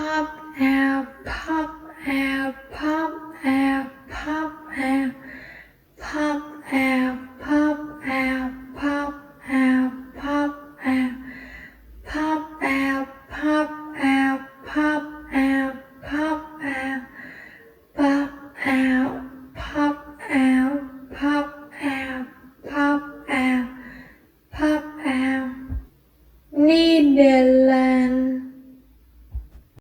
pop out, pop out, pop out, pop out, pop out, pop out, pop out, pop out, pop out, pop out, pop out, pop out, pop out, pop out, pop out, pop